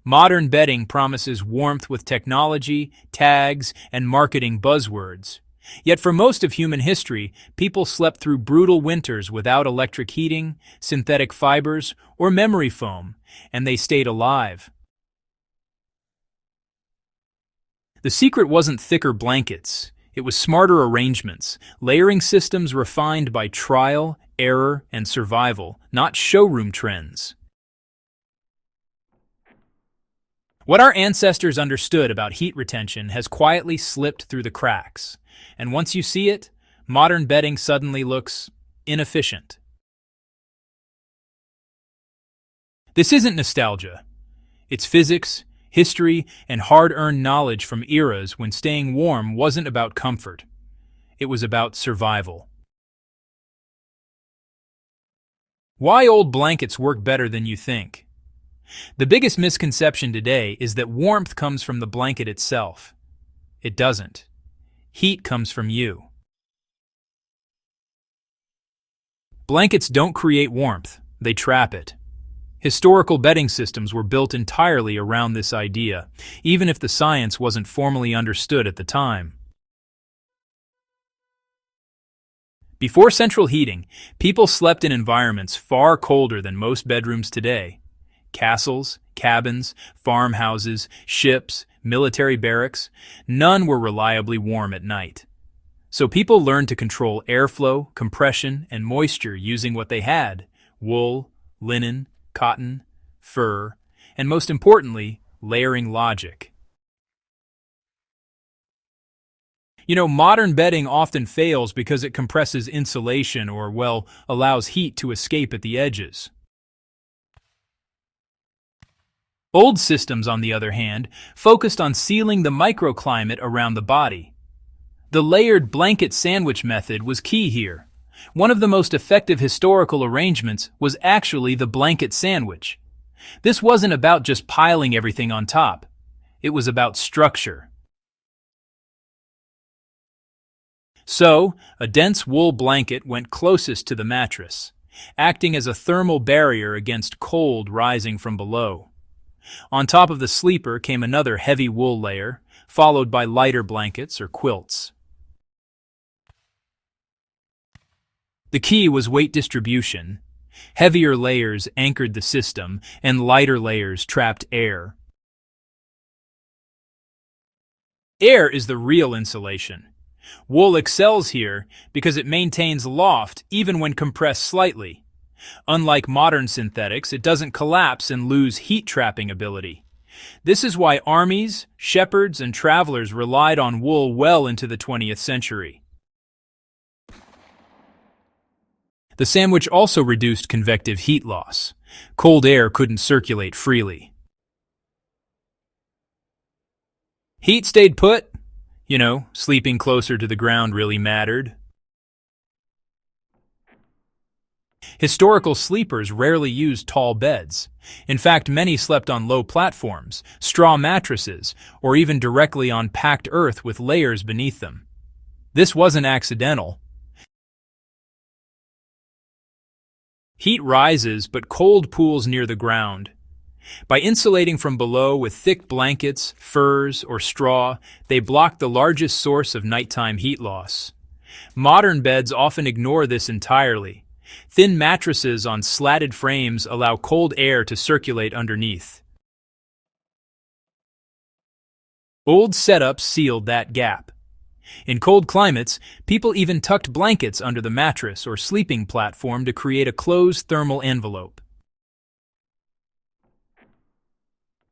Modern bedding promises warmth with technology, tags, and marketing buzzwords. Yet for most of human history, people slept through brutal winters without electric heating, synthetic fibers, or memory foam, and they stayed alive. The secret wasn't thicker blankets. It was smarter arrangements, layering systems refined by trial, error, and survival, not showroom trends. What our ancestors understood about heat retention has quietly slipped through the cracks, and once you see it, modern bedding suddenly looks inefficient. This isn't nostalgia. It's physics, history, and hard-earned knowledge from eras when staying warm wasn't about comfort. It was about survival. Why old blankets work better than you think? The biggest misconception today is that warmth comes from the blanket itself. It doesn't. Heat comes from you. Blankets don't create warmth, they trap it. Historical bedding systems were built entirely around this idea, even if the science wasn't formally understood at the time. Before central heating, people slept in environments far colder than most bedrooms today. Castles, cabins, farmhouses, ships, military barracks, none were reliably warm at night. So people learned to control airflow, compression, and moisture using what they had: wool, linen, cotton, fur, and most importantly, layering logic. Modern bedding often fails because it compresses insulation or, allows heat to escape at the edges. Old systems, on the other hand, focused on sealing the microclimate around the body. The layered blanket sandwich method was key here. One of the most effective historical arrangements was actually the blanket sandwich. This wasn't about just piling everything on top. It was about structure. So, a dense wool blanket went closest to the mattress, acting as a thermal barrier against cold rising from below. On top of the sleeper came another heavy wool layer, followed by lighter blankets or quilts. The key was weight distribution. Heavier layers anchored the system, and lighter layers trapped air. Air is the real insulation. Wool excels here because it maintains loft even when compressed slightly. Unlike modern synthetics, it doesn't collapse and lose heat-trapping ability. This is why armies, shepherds, and travelers relied on wool well into the 20th century. The sandwich also reduced convective heat loss. Cold air couldn't circulate freely. Heat stayed put. Sleeping closer to the ground really mattered. Historical sleepers rarely used tall beds. In fact, many slept on low platforms, straw mattresses, or even directly on packed earth with layers beneath them. This wasn't accidental. Heat rises, but cold pools near the ground. By insulating from below with thick blankets, furs, or straw, they block the largest source of nighttime heat loss. Modern beds often ignore this entirely. Thin mattresses on slatted frames allow cold air to circulate underneath. Old setups sealed that gap. In cold climates, people even tucked blankets under the mattress or sleeping platform to create a closed thermal envelope.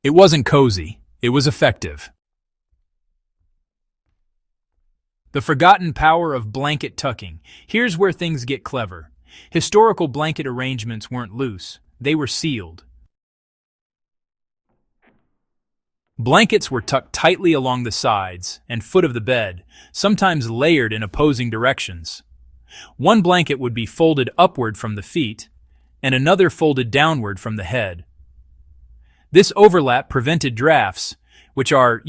It wasn't cozy, it was effective. The forgotten power of blanket tucking. Here's where things get clever. Historical blanket arrangements weren't loose, they were sealed. Blankets were tucked tightly along the sides and foot of the bed, sometimes layered in opposing directions. One blanket would be folded upward from the feet, and another folded downward from the head. This overlap prevented drafts, which are,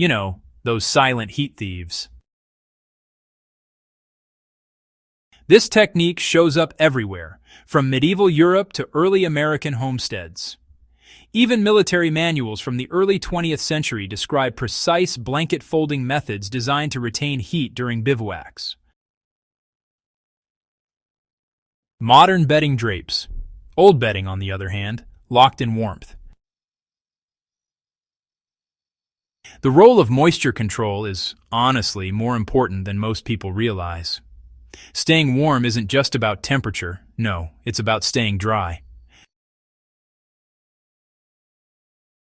those silent heat thieves. This technique shows up everywhere, from medieval Europe to early American homesteads. Even military manuals from the early 20th century describe precise blanket folding methods designed to retain heat during bivouacs. Modern bedding drapes. Old bedding, on the other hand, locked in warmth. The role of moisture control is, honestly, more important than most people realize. Staying warm isn't just about temperature, no, it's about staying dry.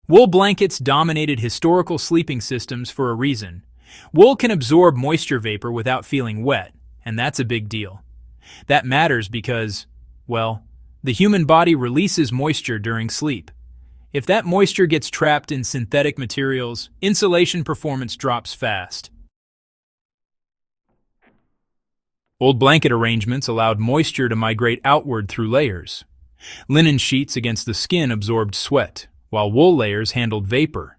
Wool blankets dominated historical sleeping systems for a reason. Wool can absorb moisture vapor without feeling wet, and that's a big deal. That matters because, well, the human body releases moisture during sleep. If that moisture gets trapped in synthetic materials, insulation performance drops fast. Old blanket arrangements allowed moisture to migrate outward through layers. Linen sheets against the skin absorbed sweat, while wool layers handled vapor.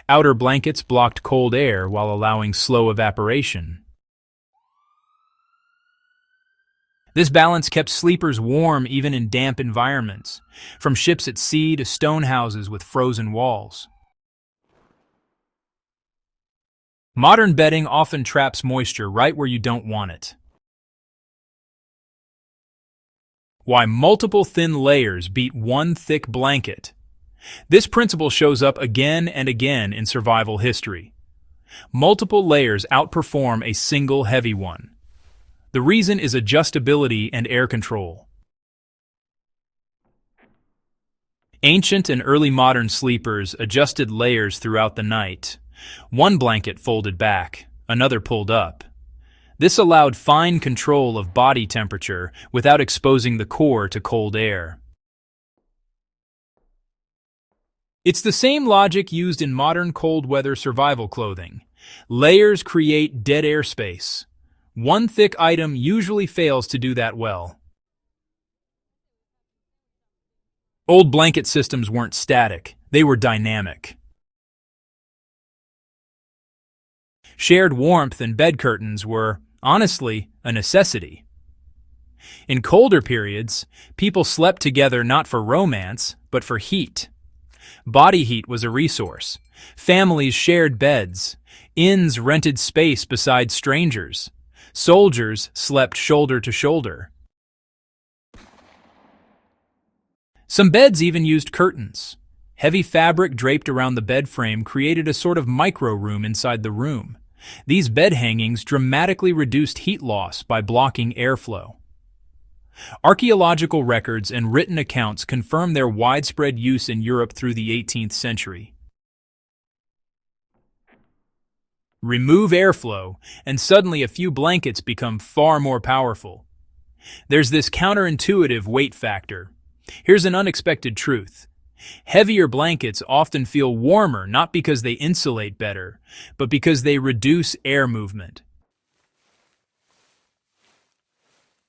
Outer blankets blocked cold air while allowing slow evaporation. This balance kept sleepers warm even in damp environments, from ships at sea to stone houses with frozen walls. Modern bedding often traps moisture right where you don't want it. Why multiple thin layers beat one thick blanket. This principle shows up again and again in survival history. Multiple layers outperform a single heavy one. The reason is adjustability and air control. Ancient and early modern sleepers adjusted layers throughout the night. One blanket folded back, another pulled up. This allowed fine control of body temperature without exposing the core to cold air. It's the same logic used in modern cold weather survival clothing. Layers create dead air space. One thick item usually fails to do that well. Old blanket systems weren't static, they were dynamic. Shared warmth and bed curtains were, honestly, a necessity. In colder periods, people slept together not for romance, but for heat. Body heat was a resource. Families shared beds. Inns rented space beside strangers. Soldiers slept shoulder to shoulder. Some beds even used curtains. Heavy fabric draped around the bed frame created a sort of micro-room inside the room. These bed hangings dramatically reduced heat loss by blocking airflow. Archaeological records and written accounts confirm their widespread use in Europe through the 18th century. Remove airflow, and suddenly a few blankets become far more powerful. There's this counterintuitive weight factor. Here's an unexpected truth. Heavier blankets often feel warmer not because they insulate better, but because they reduce air movement.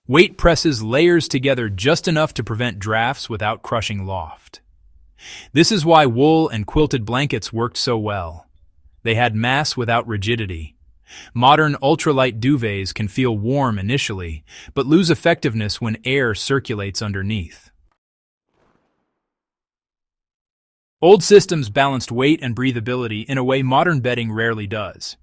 Weight presses layers together just enough to prevent drafts without crushing loft. This is why wool and quilted blankets worked so well. They had mass without rigidity. Modern ultralight duvets can feel warm initially, but lose effectiveness when air circulates underneath. Old systems balanced weight and breathability in a way modern bedding rarely does.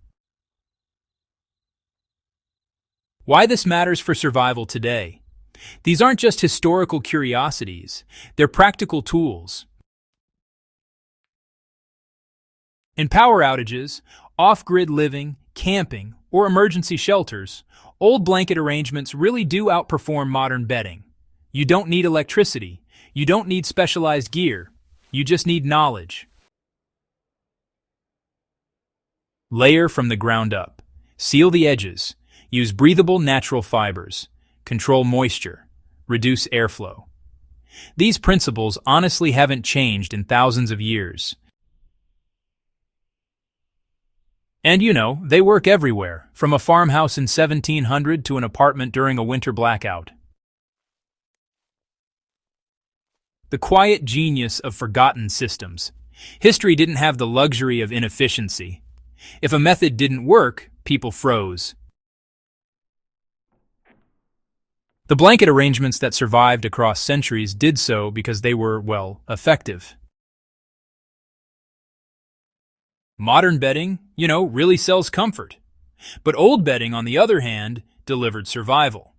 Why this matters for survival today? These aren't just historical curiosities, they're practical tools. In power outages, off-grid living, camping, or emergency shelters, old blanket arrangements really do outperform modern bedding. You don't need electricity. You don't need specialized gear. You just need knowledge. Layer from the ground up. Seal the edges. Use breathable natural fibers. Control moisture. Reduce airflow. These principles honestly haven't changed in thousands of years. And they work everywhere, from a farmhouse in 1700 to an apartment during a winter blackout. The quiet genius of forgotten systems. History didn't have the luxury of inefficiency. If a method didn't work, people froze. The blanket arrangements that survived across centuries did so because they were, well, effective. Modern bedding, really sells comfort. But old bedding, on the other hand, delivered survival.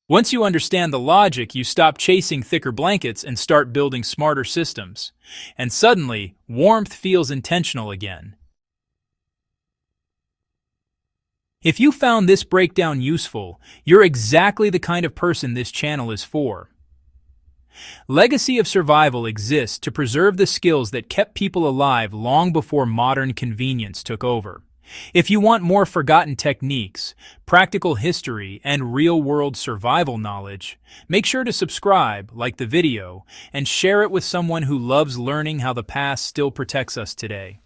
Once you understand the logic, you stop chasing thicker blankets and start building smarter systems. And suddenly, warmth feels intentional again. If you found this breakdown useful, you're exactly the kind of person this channel is for. Legacy of Survival exists to preserve the skills that kept people alive long before modern convenience took over. If you want more forgotten techniques, practical history, and real-world survival knowledge, make sure to subscribe, like the video, and share it with someone who loves learning how the past still protects us today.